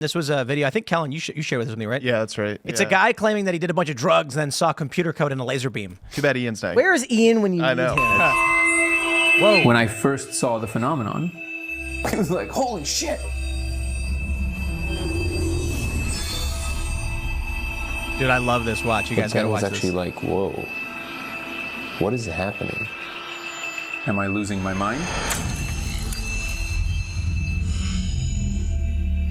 This was a video. I think, Kellen, you shared this with me, right? Yeah, that's right. It's a guy claiming that he did a bunch of drugs, then saw computer code in a laser beam. Too bad Ian's not. Where is Ian when you I need know. him? Whoa. When I first saw the phenomenon, I was like, holy shit. Dude, I love this. Watch. You guys got to watch was this. actually like, whoa, what is happening? Am I losing my mind?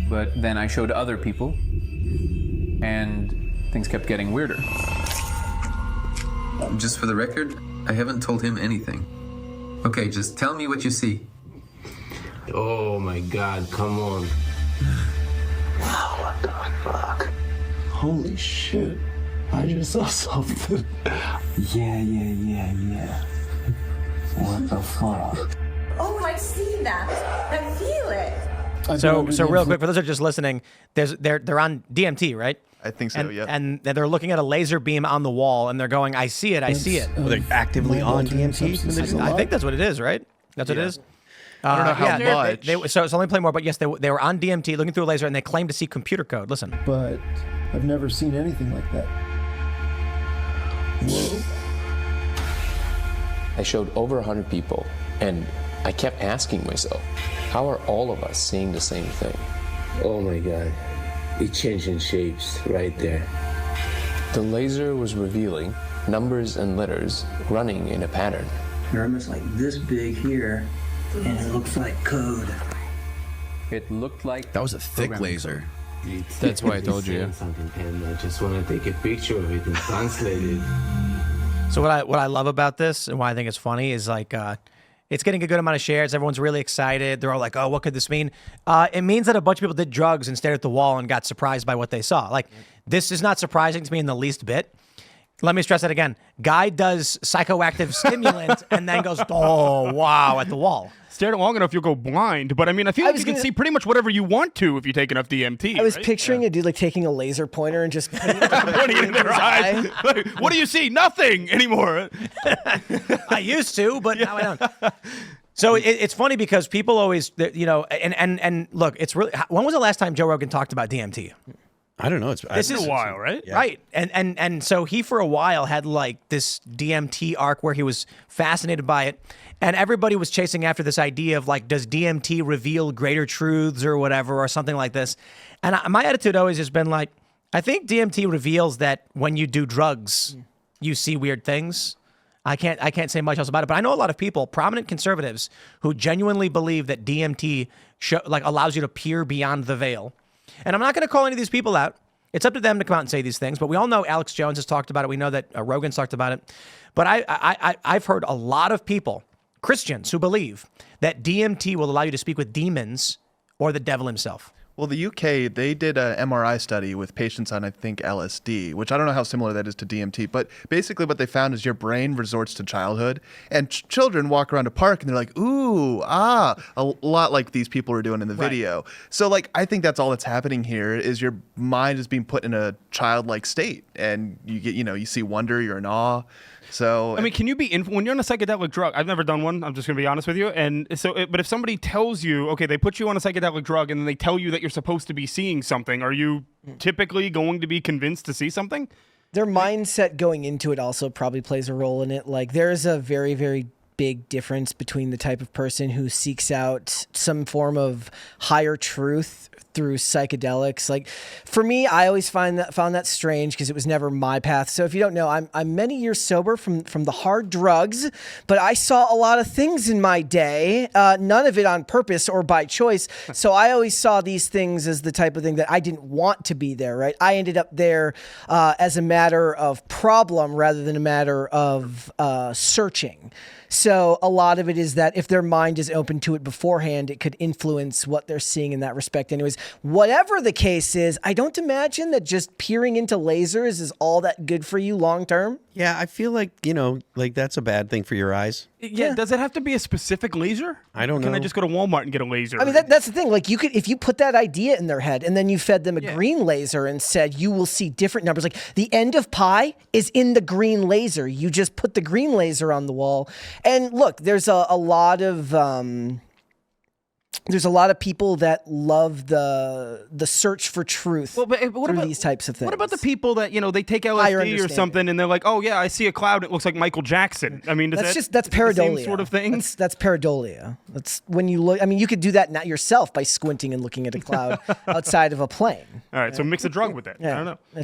But then I showed other people, and things kept getting weirder. Just for the record, I haven't told him anything. Okay, just tell me what you see. Oh my God, come on. Wow, what the fuck? Holy shit. I just saw something. Yeah. What the fuck? Oh, I've seen that. I feel it. So real quick, for those who are just listening, they're on DMT, right? I think so, yeah. And they're looking at a laser beam on the wall, and they're going, I see it. They're actively on DMT? I think that's what it is, right? That's what it is? I don't know how much. So let me play more, but yes, they were on DMT looking through a laser, and they claimed to see computer code. Listen. But I've never seen anything like that. Whoa. I showed over 100 people, and I kept asking myself, how are all of us seeing the same thing? Oh my God. It's changing shapes right there. The laser was revealing numbers and letters running in a pattern. They're almost like this big here, and it looks like code. It looked like... That was a thick laser. That's why I told you. Something, and I just want to take a picture of it and translate it. So what I love about this and why I think it's funny is like it's getting a good amount of shares. Everyone's really excited. They're all like, "Oh, what could this mean?" It means that a bunch of people did drugs and stared at the wall and got surprised by what they saw. Like, this is not surprising to me in the least bit. Let me stress that again. Guy does psychoactive stimulant and then goes, "Oh, wow," at the wall. Stared it long enough, you'll go blind. But I mean, I feel like you can see pretty much whatever you want to if you take enough DMT. I was picturing a dude like taking a laser pointer and just putting it in their eyes. What do you see? Nothing anymore. I used to, but now I don't. So it's funny because people always, and look, it's really. When was the last time Joe Rogan talked about DMT? I don't know. This is a while, right? Yeah. Right. And so he, for a while, had like this DMT arc where he was fascinated by it. And everybody was chasing after this idea of like, does DMT reveal greater truths or whatever, or something like this? And my attitude always has been like, I think DMT reveals that when you do drugs, you see weird things. I can't say much else about it, but I know a lot of people, prominent conservatives, who genuinely believe that DMT allows you to peer beyond the veil. And I'm not going to call any of these people out. It's up to them to come out and say these things. But we all know Alex Jones has talked about it. We know that Rogan's talked about it. But I've heard a lot of people, Christians, who believe that DMT will allow you to speak with demons or the devil himself. Well, the UK, they did an MRI study with patients on, I think, LSD, which I don't know how similar that is to DMT. But basically what they found is your brain resorts to childhood. And children walk around a park and they're like, ooh, a lot like these people are doing in the video. So, like, I think that's all that's happening here is your mind is being put in a childlike state. And you get, you see wonder, you're in awe. So I mean, can you be when you're on a psychedelic drug? I've never done one. I'm just gonna be honest with you. And so, but if somebody tells you, okay, they put you on a psychedelic drug, and then they tell you that you're supposed to be seeing something, are you typically going to be convinced to see something? Their mindset going into it also probably plays a role in it. Like, there's a very, very big difference between the type of person who seeks out some form of higher truth through psychedelics. Like, for me, I always found that strange because it was never my path. So if you don't know, I'm many years sober from the hard drugs, but I saw a lot of things in my day, none of it on purpose or by choice. So I always saw these things as the type of thing that I didn't want to be there, right? I ended up there as a matter of problem rather than a matter of searching. So a lot of it is that if their mind is open to it beforehand, it could influence what they're seeing in that respect. Anyways, whatever the case is, I don't imagine that just peering into lasers is all that good for you long term. Yeah, I feel like, like that's a bad thing for your eyes. Yeah. Does it have to be a specific laser? I don't know. Can I just go to Walmart and get a laser? I mean, that's the thing. Like, you could, if you put that idea in their head and then you fed them a green laser and said, you will see different numbers. Like, the end of pi is in the green laser. You just put the green laser on the wall. And look, there's a lot of there's a lot of people that love the search for truth through these types of things. What about the people that, they take LSD or something and they're like, oh yeah, I see a cloud, it looks like Michael Jackson. I mean, that's pareidolia. The same sort of thing? That's pareidolia. That's when you look, I mean, you could do that not yourself by squinting and looking at a cloud outside of a plane. All right, so mix a drug with it. Yeah. I don't know.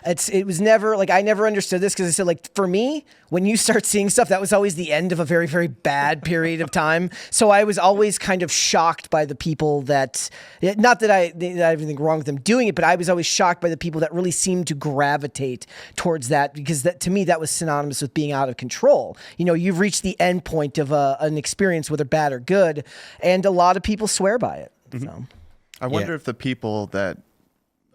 It was never, I never understood this because I said, for me, when you start seeing stuff, that was always the end of a very, very bad period of time. So I was always kind of shocked by the people that, not that I have anything wrong with them doing it, but I was always shocked by the people that really seemed to gravitate towards that, because to me, that was synonymous with being out of control. You've reached the end point of an experience, whether bad or good, and a lot of people swear by it. Mm-hmm. So. I wonder if the people that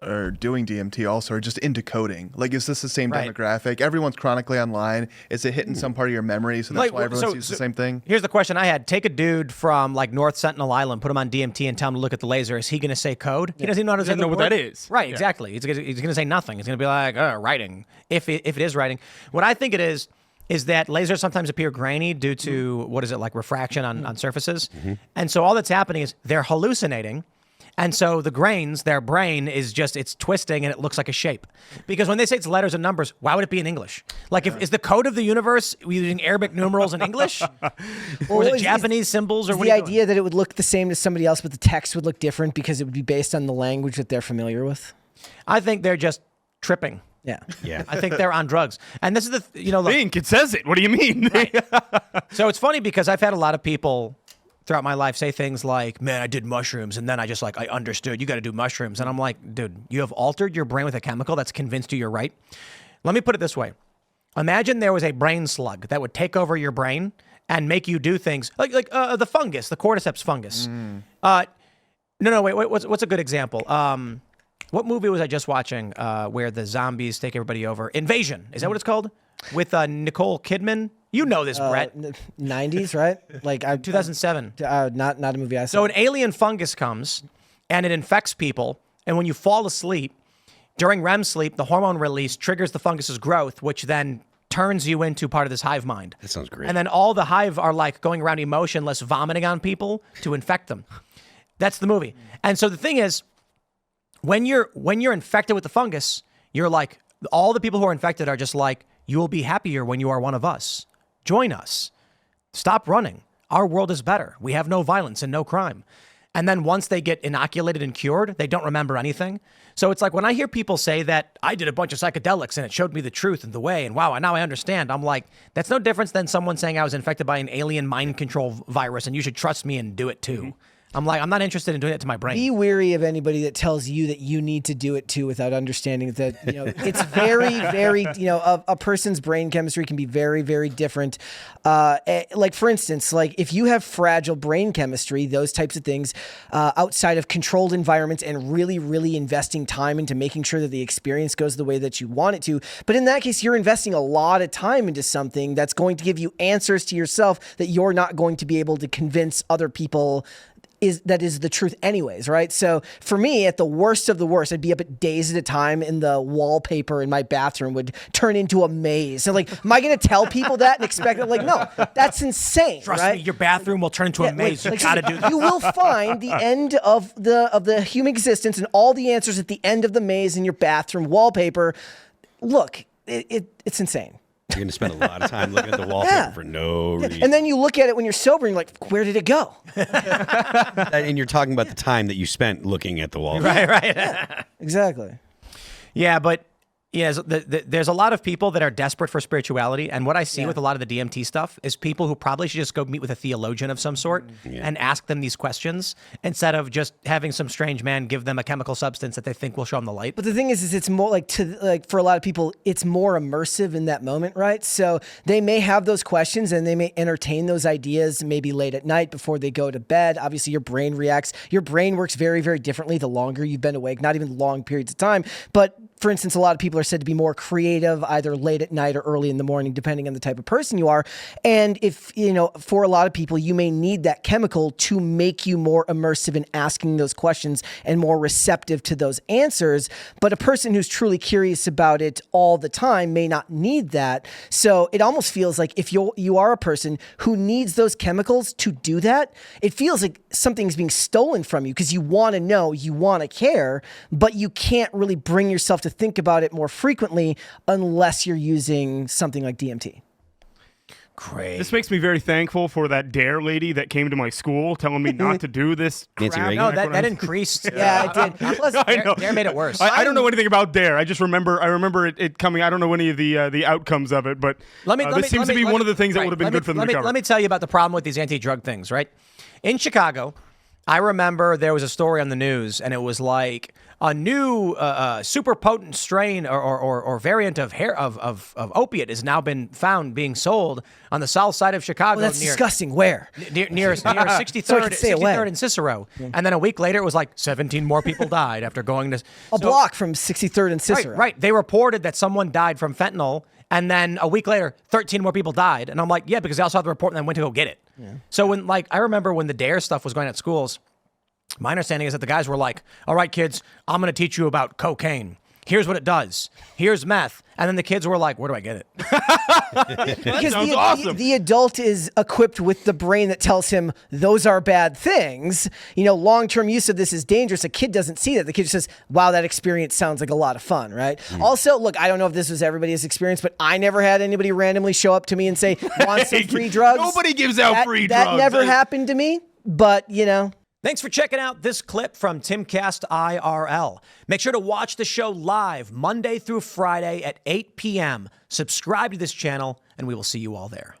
are doing DMT also are just into coding. Is this the same demographic? Everyone's chronically online. Is it hitting some part of your memory? So that's why everyone sees the same thing? Here's the question I had. Take a dude from North Sentinel Island, put him on DMT and tell him to look at the laser. Is he going to say code? He doesn't even know how to say know what that is. Right, exactly. He's going to say nothing. He's going to be like, writing, if it is writing. What I think it is that lasers sometimes appear grainy due to, refraction on surfaces. Mm-hmm. And so all that's happening is they're hallucinating. And so the grains, their brain is it's twisting and it looks like a shape. Because when they say it's letters and numbers, why would it be in English? Is the code of the universe using Arabic numerals in English? Or is it Japanese symbols? Or what? The idea that it would look the same to somebody else, but the text would look different because it would be based on the language that they're familiar with? I think they're just tripping. Yeah. I think they're on drugs. And this is Think, it says it. What do you mean? Right. So it's funny because I've had a lot of people throughout my life say things like, man, I did mushrooms, and then I just I understood you got to do mushrooms. And I'm like, dude, you have altered your brain with a chemical that's convinced you you're right. Let me put it this way. Imagine there was a brain slug that would take over your brain and make you do things like the fungus, the cordyceps fungus. Wait, what's a good example? What movie was I just watching where the zombies take everybody over? Invasion. Is that what it's called? With Nicole Kidman? You know this, Brett. 90s, right? 2007. Not a movie I saw. So an alien fungus comes and it infects people. And when you fall asleep, during REM sleep, the hormone release triggers the fungus's growth, which then turns you into part of this hive mind. That sounds great. And then all the hive are going around emotionless, vomiting on people to infect them. That's the movie. And so the thing is, when you're infected with the fungus, you're all the people who are infected are just you will be happier when you are one of us. Join us. Stop running. Our world is better. We have no violence and no crime. And then once they get inoculated and cured, they don't remember anything. So it's when I hear people say that I did a bunch of psychedelics and it showed me the truth and the way, and wow, now I understand. I'm like, that's no difference than someone saying I was infected by an alien mind control virus and you should trust me and do it too. Mm-hmm. I'm I'm not interested in doing it to my brain. Be wary of anybody that tells you that you need to do it too without understanding that, it's very, very, a person's brain chemistry can be very, very different. For instance, if you have fragile brain chemistry, those types of things, outside of controlled environments and really, really investing time into making sure that the experience goes the way that you want it to. But in that case, you're investing a lot of time into something that's going to give you answers to yourself that you're not going to be able to convince other people that is the truth anyways, right? So for me, at the worst of the worst, I'd be up at days at a time and the wallpaper in my bathroom would turn into a maze. So am I going to tell people that and expect it? No, that's insane, Trust right? me, your bathroom will turn into a maze. You got to do that. You will find the end of the human existence and all the answers at the end of the maze in your bathroom wallpaper. Look, it's insane. You're going to spend a lot of time looking at the wallpaper for no reason. And then you look at it when you're sober and you're like, where did it go? And you're talking about the time that you spent looking at the wallpaper. Right. Yeah, exactly. Yeah, but there's a lot of people that are desperate for spirituality. And what I see with a lot of the DMT stuff is people who probably should just go meet with a theologian of some sort and ask them these questions instead of just having some strange man give them a chemical substance that they think will show them the light. But the thing is it's more for a lot of people, it's more immersive in that moment, right? So they may have those questions and they may entertain those ideas maybe late at night before they go to bed. Obviously, your brain reacts. Your brain works very, very differently the longer you've been awake, not even long periods of time. But for instance, a lot of people are said to be more creative either late at night or early in the morning, depending on the type of person you are. And if, for a lot of people, you may need that chemical to make you more immersive in asking those questions and more receptive to those answers. But a person who's truly curious about it all the time may not need that. So it almost feels like if you are a person who needs those chemicals to do that, it feels like something's being stolen from you because you want to know, you want to care, but you can't really bring yourself to think about it more frequently unless you're using something like DMT. Great. This makes me very thankful for that DARE lady that came to my school telling me not to do this Nancy crap. Reagan? No, that increased. Yeah, it did. Plus, I know. Dare made it worse. I don't know anything about DARE. I just remember it coming. I don't know any of the outcomes of it, but this seems to be one of the things that would have been good for them to cover. Let me tell you about the problem with these anti-drug things, right? In Chicago, I remember there was a story on the news, and it was like a new super potent strain or variant of opiate has now been found being sold on the south side of Chicago. Well, that's disgusting. Where? Near 63rd and Cicero. Yeah. And then a week later, it was like 17 more people died after going to... A block from 63rd and Cicero. Right. They reported that someone died from fentanyl, and then a week later, 13 more people died. And I'm like, yeah, because they also had the report and then went to go get it. Yeah. So I remember when the DARE stuff was going at schools, my understanding is that the guys were like, all right, kids, I'm going to teach you about cocaine. Here's what it does. Here's meth. And then the kids were like, where do I get it? Because awesome. the adult is equipped with the brain that tells him those are bad things. Long-term use of this is dangerous. A kid doesn't see that. The kid just says, wow, that experience sounds like a lot of fun, right? Also, look, I don't know if this was everybody's experience, but I never had anybody randomly show up to me and say, want some free drugs? Nobody gives out free drugs. That never happened to me, but, Thanks for checking out this clip from Timcast IRL. Make sure to watch the show live Monday through Friday at 8 p.m. Subscribe to this channel, and we will see you all there.